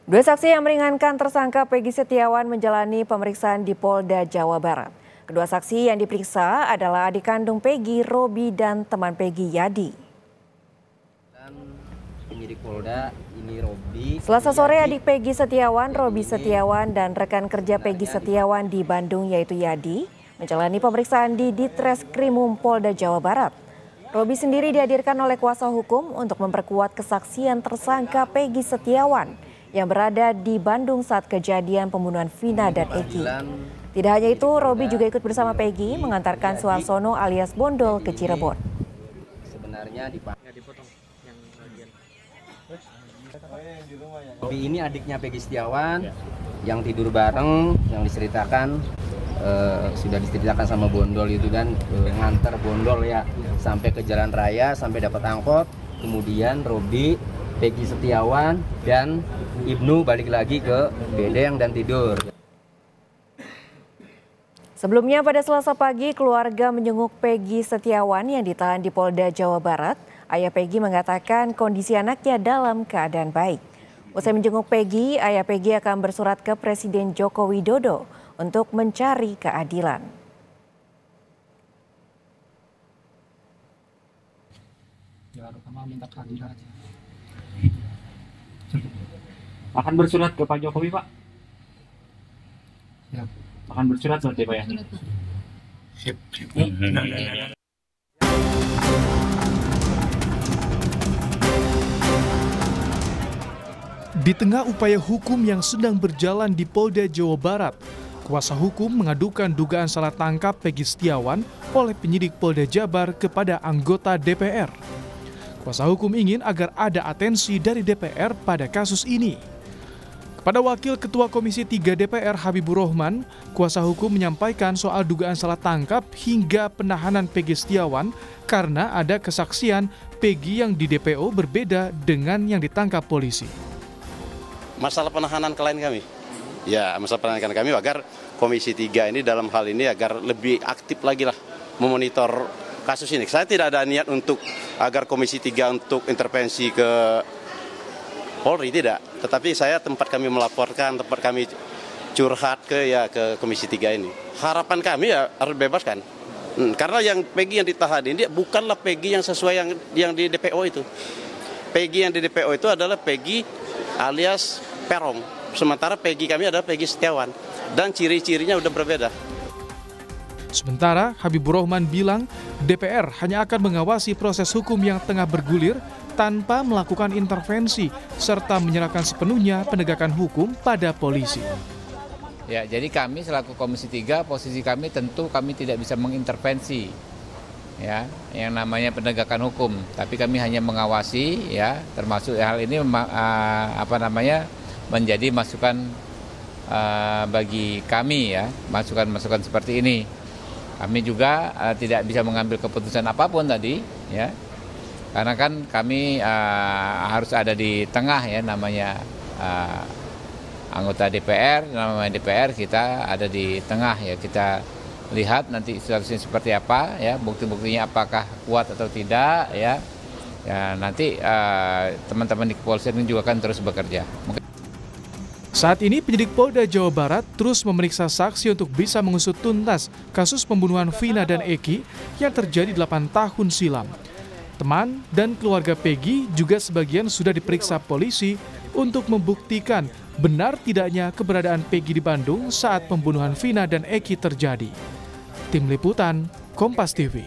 Dua saksi yang meringankan tersangka Peggy Setiawan menjalani pemeriksaan di Polda Jawa Barat. Kedua saksi yang diperiksa adalah adik kandung Peggy, Robi, dan teman Peggy, Yadi. Penyidik Polda ini Robi. Selasa sore adik Peggy Setiawan, Robi Setiawan, dan rekan kerja Peggy Setiawan di Bandung yaitu Yadi menjalani pemeriksaan di Ditreskrimum Polda Jawa Barat. Robi sendiri dihadirkan oleh kuasa hukum untuk memperkuat kesaksian tersangka Peggy Setiawan yang berada di Bandung saat kejadian pembunuhan Vina dan Eki. Tidak hanya itu, Robi juga ikut bersama Peggy mengantarkan Suarsono alias Bondol ke Cirebon. Sebenarnya Robi ini adiknya Peggy Setiawan yang tidur bareng, yang diceritakan sudah diceritakan sama Bondol itu kan, nganter Bondol ya sampai ke jalan raya, sampai dapat angkot. Kemudian Robi, Peggy Setiawan, dan Ibnu balik lagi ke bedeng dan tidur. Sebelumnya pada Selasa pagi, keluarga menjenguk Peggy Setiawan yang ditahan di Polda Jawa Barat. Ayah Peggy mengatakan kondisi anaknya dalam keadaan baik. Usai menjenguk Peggy, ayah Peggy akan bersurat ke Presiden Joko Widodo untuk mencari keadilan. Akan bersurat ke Pak Jokowi, Pak? Ya. Akan bersurat berarti, Pak ya? Sip. Di tengah upaya hukum yang sedang berjalan di Polda Jawa Barat, kuasa hukum mengadukan dugaan salah tangkap Peggy Setiawan oleh penyidik Polda Jabar kepada anggota DPR. Kuasa hukum ingin agar ada atensi dari DPR pada kasus ini. Kepada Wakil Ketua Komisi 3 DPR Habibur Rahman, kuasa hukum menyampaikan soal dugaan salah tangkap hingga penahanan Peggy Setiawan karena ada kesaksian Peggy yang di DPO berbeda dengan yang ditangkap polisi. Masalah penahanan klien kami, ya masalah penahanan kami agar Komisi 3 ini dalam hal ini agar lebih aktif lagi lah memonitor kasus ini. Saya tidak ada niat untuk agar Komisi 3 untuk intervensi ke Polri, tidak. Tetapi saya tempat kami melaporkan, tempat kami curhat ke Komisi 3 ini. Harapan kami ya harus bebaskan. Karena yang Peggy yang ditahan ini bukanlah Peggy yang sesuai yang di DPO itu. Peggy yang di DPO itu adalah Peggy alias Perong. Sementara Peggy kami adalah Peggy Setiawan. Dan ciri-cirinya udah berbeda. Sementara Habibur Rahman bilang DPR hanya akan mengawasi proses hukum yang tengah bergulir tanpa melakukan intervensi serta menyerahkan sepenuhnya penegakan hukum pada polisi. Ya, jadi kami selaku Komisi 3 posisi kami tentu kami tidak bisa mengintervensi ya yang namanya penegakan hukum, tapi kami hanya mengawasi ya, termasuk hal ini menjadi masukan bagi kami ya, masukan-masukan seperti ini. Kami juga tidak bisa mengambil keputusan apapun tadi ya. Karena kan kami harus ada di tengah ya, namanya anggota DPR, namanya DPR, kita ada di tengah ya, kita lihat nanti situasinya seperti apa ya, bukti-buktinya apakah kuat atau tidak ya. Ya nanti teman-teman di kepolisian ini juga akan terus bekerja. Saat ini penyidik Polda Jawa Barat terus memeriksa saksi untuk bisa mengusut tuntas kasus pembunuhan Vina dan Eki yang terjadi 8 tahun silam. Teman dan keluarga Peggy juga sebagian sudah diperiksa polisi untuk membuktikan benar tidaknya keberadaan Peggy di Bandung saat pembunuhan Vina dan Eki terjadi. Tim Liputan, Kompas TV.